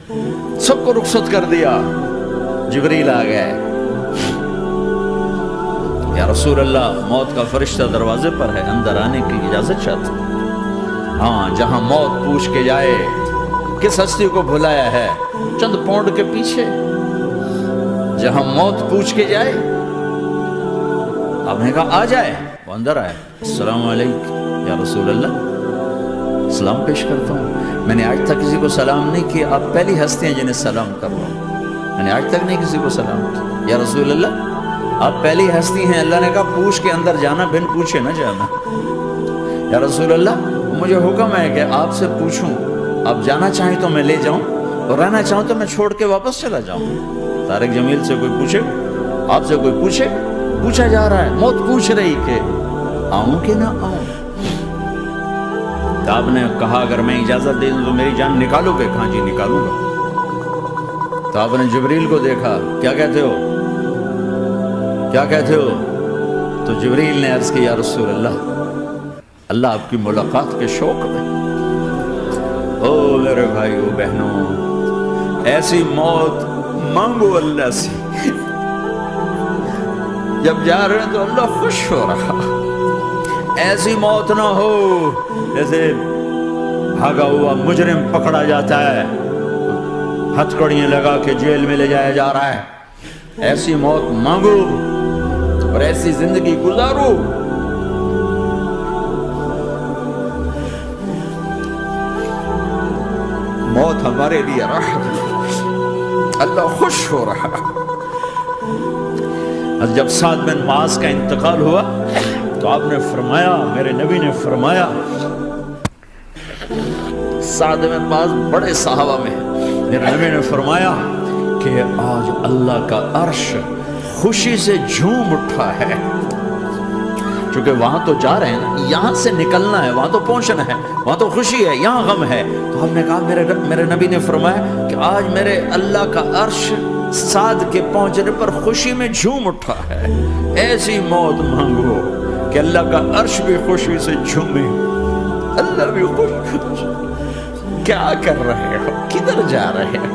سب کو رخصت کر دیا. جبریل آ گئے. یا رسول اللہ موت کا فرشتہ دروازے پر ہے, اندر آنے کی اجازت چاہتا. ہاں, جہاں موت پوچھ کے جائے کس ہستی کو بھلایا ہے, چند پونڈ کے پیچھے, جہاں موت پوچھ کے جائے. آپ نے کہا آ جائے, وہ اندر آئے. السلام علیکم یا رسول اللہ, سلام پیش کرتا ہوں. میں نے آج تک کسی کو سلام نہیں کیا, آپ پہلی ہستی ہیں جنہیں سلام کر رہا ہوں. میں نے آج تک نہیں کسی کو سلام کیا. یا رسول اللہ آپ پہلی ہستی ہیں. اللہ نے کہا پوچھ کے اندر جانا, بن پوچھے نہ جانا. یا رسول اللہ مجھے حکم ہے کہ آپ سے پوچھوں, آپ جانا چاہیں تو میں لے جاؤں, اور رہنا چاہوں تو میں چھوڑ کے واپس چلا جاؤں. طارق جمیل سے کوئی پوچھے, آپ سے کوئی پوچھے, پوچھا جا رہا ہے. موت پوچھ رہی کہ آؤں کہ نہ آؤں. تو آپ نے کہا اگر میں اجازت دے دوں تو میری جان نکالو گے؟ کہاں جی نکالوں گا. تو آپ نے جبریل کو دیکھا, کیا کہتے ہو, کیا کہتے ہو؟ تو جبریل نے عرض کی یا رسول اللہ, اللہ آپ کی ملاقات کے شوق میں. او میرے بھائیو بہنوں, ایسی موت مانگو اللہ سے. جب جا رہے ہیں تو اللہ خوش ہو رہا. ایسی موت نہ ہو جیسے بھاگا ہوا مجرم پکڑا جاتا ہے, ہتھکڑیاں لگا کے جیل میں لے جایا جا رہا ہے. ایسی موت مانگو اور ایسی زندگی گزارو. موت ہمارے لیے راحت ہے, اللہ خوش ہو رہا. جب سعد بن معاذ کا انتقال ہوا تو آپ نے فرمایا, میرے نبی نے فرمایا, سعد بن معاذ بڑے صحابہ میں, میرے نبی نے فرمایا کہ آج اللہ کا عرش خوشی سے جھوم اٹھا ہے. چونکہ وہاں تو جا رہے ہیں نا, یہاں سے نکلنا ہے, وہاں تو پہنچنا ہے, وہاں تو خوشی ہے, یہاں غم ہے. تو ہم نے کہا, میرے نبی نے فرمایا کہ آج میرے اللہ کا عرش سعد کے پہنچنے پر خوشی میں جھوم اٹھا ہے. ایسی موت مانگو کہ اللہ کا عرش بھی خوشی سے جھومے, اللہ بھی خوش. کیا کر رہے ہو, کدھر جا رہے ہو؟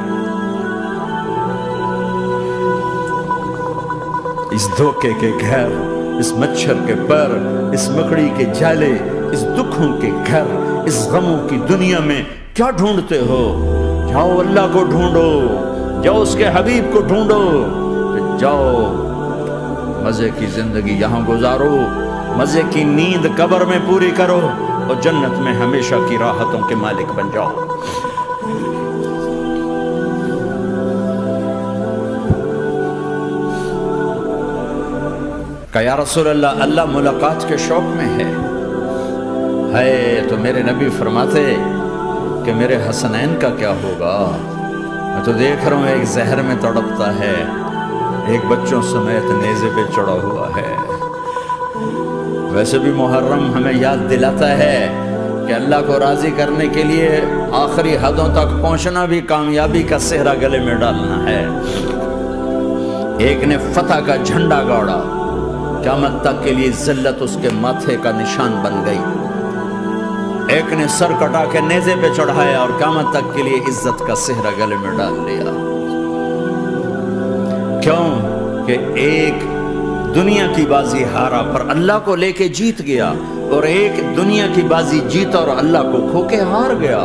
اس دھوکے کے گھر, اس مچھر کے پر, اس مکڑی کے جالے, اس دکھوں کے گھر, اس غموں کی دنیا میں کیا ڈھونڈتے ہو؟ جاؤ اللہ کو ڈھونڈو, جاؤ اس کے حبیب کو ڈھونڈو, جاؤ مزے کی زندگی یہاں گزارو, مزے کی نیند قبر میں پوری کرو, اور جنت میں ہمیشہ کی راحتوں کے مالک بن جاؤ. کہ یا رسول اللہ, اللہ ملاقات کے شوق میں ہے. تو میرے نبی فرماتے کہ میرے حسنین کا کیا ہوگا؟ میں تو دیکھ رہا ہوں ایک زہر میں تڑپتا ہے, ایک بچوں سمیت نیزے پہ چڑھا ہوا ہے. ویسے بھی محرم ہمیں یاد دلاتا ہے کہ اللہ کو راضی کرنے کے لیے آخری حدوں تک پہنچنا بھی کامیابی کا صحرا گلے میں ڈالنا ہے. ایک نے فتح کا جھنڈا گاڑا, قیامت تک کے لیے ذلت اس کے ماتھے کا نشان بن گئی. ایک نے سر کٹا کے نیزے پہ چڑھایا اور قیامت تک کے لیے عزت کا صحرا گلے میں ڈال لیا. کیوں کہ ایک دنیا کی بازی ہارا پر اللہ کو لے کے جیت گیا, اور ایک دنیا کی بازی جیتا اور اللہ کو کھو کے ہار گیا.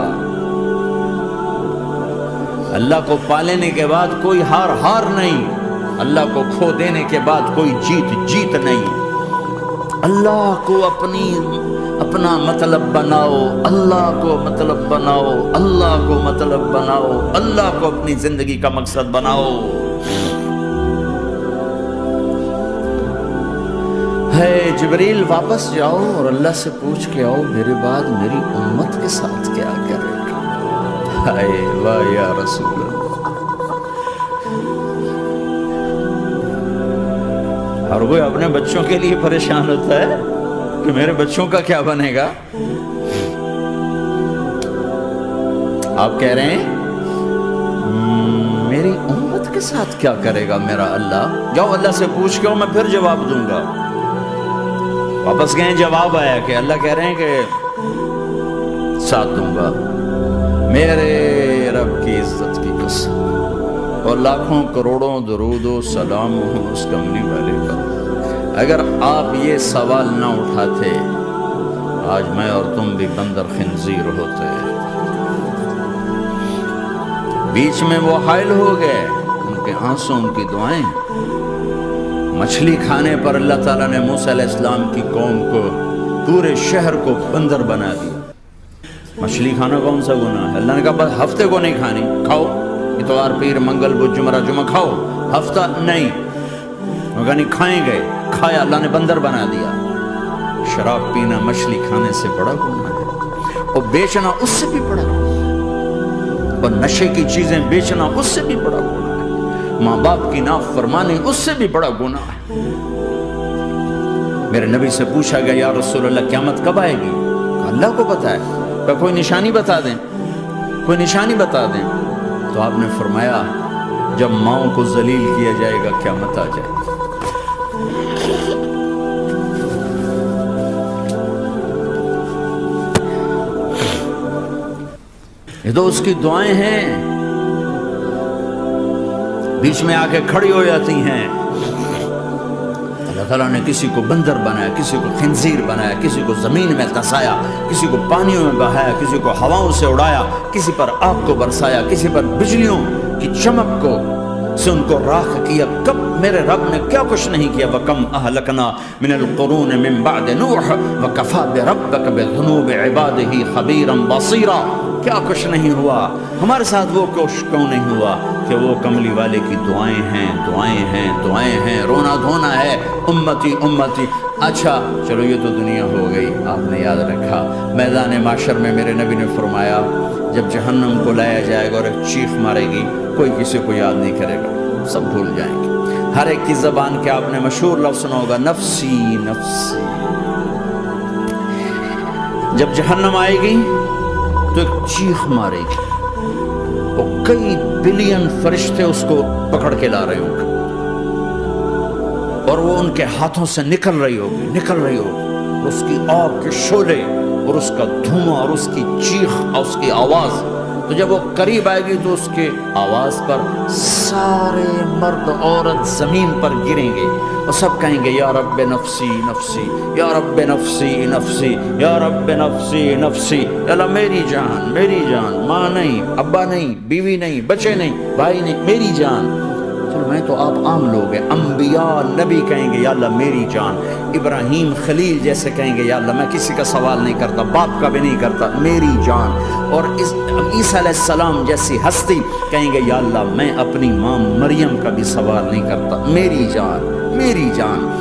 اللہ کو پا لینے کے بعد کوئی ہار نہیں, اللہ کو کھو دینے کے بعد کوئی جیت نہیں. اللہ کو اپنا مطلب بناؤ, اللہ کو مطلب بناؤ, اللہ کو مطلب بناؤ, اللہ کو اپنی زندگی کا مقصد بناؤ. جبریل واپس جاؤ اور اللہ سے پوچھ کے آؤ میرے بعد میری امت کے ساتھ کیا کرے گا. واہ یا رسول اللہ. اور وہ اپنے بچوں کے لیے پریشان ہوتا ہے کہ میرے بچوں کا کیا بنے گا. آپ کہہ رہے ہیں میری امت کے ساتھ کیا کرے گا میرا اللہ. جاؤ اللہ سے پوچھ کے میں پھر جواب دوں گا. واپس گئے, جواب آیا کہ اللہ کہہ رہے ہیں کہ ساتھ دوں گا. میرے رب کی عزت کی اور لاکھوں کروڑوں درود و سلام ہو اس کملی والے پر۔ اگر آپ یہ سوال نہ اٹھاتے آج میں اور تم بھی بندر خنزیر ہوتے۔ بیچ میں وہ حائل ہو گئے، ان کے آنسوں ان کی دعائیں۔ مچھلی کھانے پر اللہ تعالیٰ نے موسیٰ علیہ السلام کی قوم کو، پورے شہر کو بندر بنا دیا۔ مچھلی کھانا کون سا گناہ ہے؟ اللہ نے کہا بس ہفتے کو نہیں کھانی، کھاؤ اتوار پیر منگل بدھ جمعہ جمعہ کھاؤ، ہفتہ نہیں۔ وہ کہا نہیں کھائیں گے، کھایا، اللہ نے بندر بنا دیا۔ شراب پینا مچھلی کھانے سے بڑا گناہ ہے، اور بیچنا اس سے بھی بڑا گناہ ہے، اور نشے کی چیزیں بیچنا اس سے بھی بڑا گناہ ہے، ماں باپ کی نافرمانی اس سے بھی بڑا گناہ ہے۔ میرے نبی سے پوچھا گیا یا رسول اللہ قیامت کب آئے گی؟ اللہ کو پتا ہے، کوئی نشانی بتا دیں، کوئی نشانی بتا دیں۔ تو آپ نے فرمایا جب ماؤں کو ذلیل کیا جائے گا قیامت آ جائے گی۔ یہ تو اس کی دعائیں ہیں، بیچ میں آ کے کھڑی ہو جاتی ہیں۔ اللہ تعالیٰ نے کسی کو بندر بنایا، کسی کو خنزیر بنایا، کسی کو زمین میں دھسایا، کسی کو پانیوں میں بہایا، کسی کو ہواؤں سے اڑایا، کسی پر آگ کو برسایا، کسی پر بجلیوں کی چمک کو سے ان کو راکھ کیا۔ کب میرے رب نے کیا کچھ نہیں کیا۔ وَكَمْ أَهْلَكْنَا مِنَ الْقُرُونِ مِنْ بَعْدِ نُوحٍ وَكَفَى بِرَبِّكَ بِذُنُوبِ عِبَادِهِ خَبِيرًا بَصِيرًا۔ کیا کچھ نہیں ہوا، ہمارے ساتھ وہ کچھ کیوں نہیں ہوا کہ وہ کملی والے کی دعائیں ہیں، دعائیں ہیں، دعائیں ہیں، رونا دھونا ہے، امتی امتی۔ اچھا چلو یہ تو دنیا ہو گئی، آپ نے یاد رکھا میدان معاشر میں میرے نبی نے فرمایا جب جہنم کو لایا جائے گا اور ایک چیخ مارے گی، کوئی کسی کو یاد نہیں کرے گا، سب بھول جائیں گے۔ ہر ایک کی زبان کے آپ نے مشہور لفظ سنا ہوگا نفسی نفسی۔ جب جہنم آئے گی تو ایک چیخ مارے گی، اور کئی بلین فرشتے اس کو پکڑ کے لا رہے ہوں گے، اور وہ ان کے ہاتھوں سے نکل رہی ہوگی، اور اس کی آگ کے شعلے اور اس کا دھواں اور اس کی چیخ اور اس کی آواز۔ تو جب وہ قریب آئے گی تو اس کے آواز پر سارے مرد عورت زمین پر گریں گے اور سب کہیں گے یا رب نفسی نفسی، یا رب نفسی نفسی، یا رب نفسی نفسی۔ اللہ میری جان، میری جان، ماں نہیں، ابا نہیں، بیوی نہیں، بچے نہیں، بھائی نہیں، میری جان۔ چلو میں تو آپ عام لوگ ہیں، انبیاء نبی کہیں گے یا اللہ میری جان، ابراہیم خلیل جیسے کہیں گے یا اللہ میں کسی کا سوال نہیں کرتا، باپ کا بھی نہیں کرتا، میری جان۔ اور عیسیٰ علیہ السلام جیسی ہستی کہیں گے یا اللہ میں اپنی ماں مریم کا بھی سوال نہیں کرتا، میری جان، میری جان۔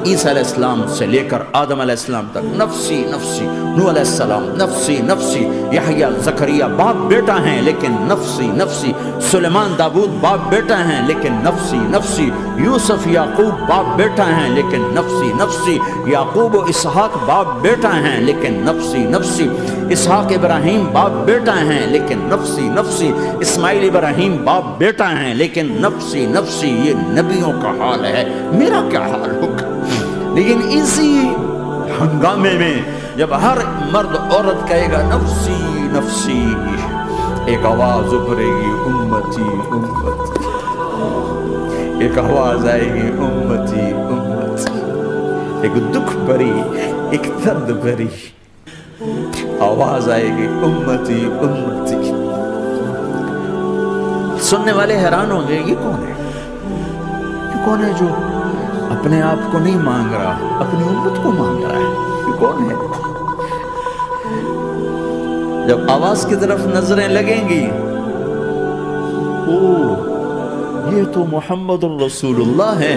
عیسیٰ علیہ السلام سے لے کر آدم علیہ السلام تک نفسی نفسی، نوح علیہ السلام نفسی نفسی، یحییٰ زکریا باپ بیٹا ہیں لیکن نفسی نفسی، سلیمان داؤد باپ بیٹا ہیں لیکن نفسی نفسی، یوسف یعقوب باپ بیٹا ہیں لیکن نفسی نفسی، یعقوب و اسحاق باپ بیٹا ہیں لیکن نفسی نفسی، اسحاق ابراہیم باپ بیٹا ہیں لیکن نفسی نفسی، اسماعیل ابراہیم باپ بیٹا ہیں لیکن نفسی نفسی۔ یہ نبیوں کا حال ہے، میرا کیا حال ہوگا؟ لیکن اسی ہنگامے میں جب ہر مرد عورت کہے گا نفسی نفسی، ایک آواز ابھرے گی امتی امتی، ایک آواز آئے گی امتی امتی، ایک دکھ بھری، ایک درد بھری آواز آئے گی امتی امتی۔ سننے والے حیران ہوں گے یہ کون ہے، یہ کون ہے جو اپنے آپ کو نہیں مانگ رہا، اپنی امت کو مانگ رہا ہے، یہ کون ہے؟ جب آواز کی طرف نظریں لگیں گی، یہ تو محمد الرسول اللہ ہے،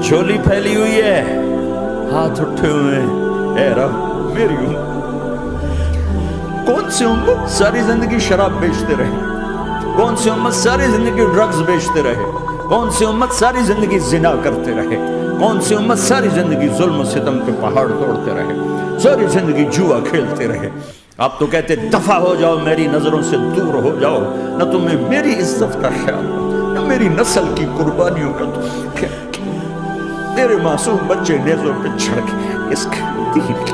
جھولی پھیلی ہوئی ہے، ہاتھ اٹھے ہوئے ہیں، اے رب میری امت۔ کون سی امت ساری زندگی شراب بیچتے رہے، کون سی امت ساری زندگی ڈرگز بیچتے رہے، کون سی امت ساری زندگی زنا کرتے رہے، کون سی امت ساری زندگی ظلم و ستم کے پہاڑ توڑتے رہے، ساری زندگی جوا کھیلتے رہے۔ آپ تو کہتے دفع ہو جاؤ، میری نظروں سے دور ہو جاؤ، نہ تمہیں میری عزت کا خیال ہو، نہ میری نسل کی قربانیوں کا تیرے معصوم بچے نیزوں پہ چھڑ کے اس کے دین کی،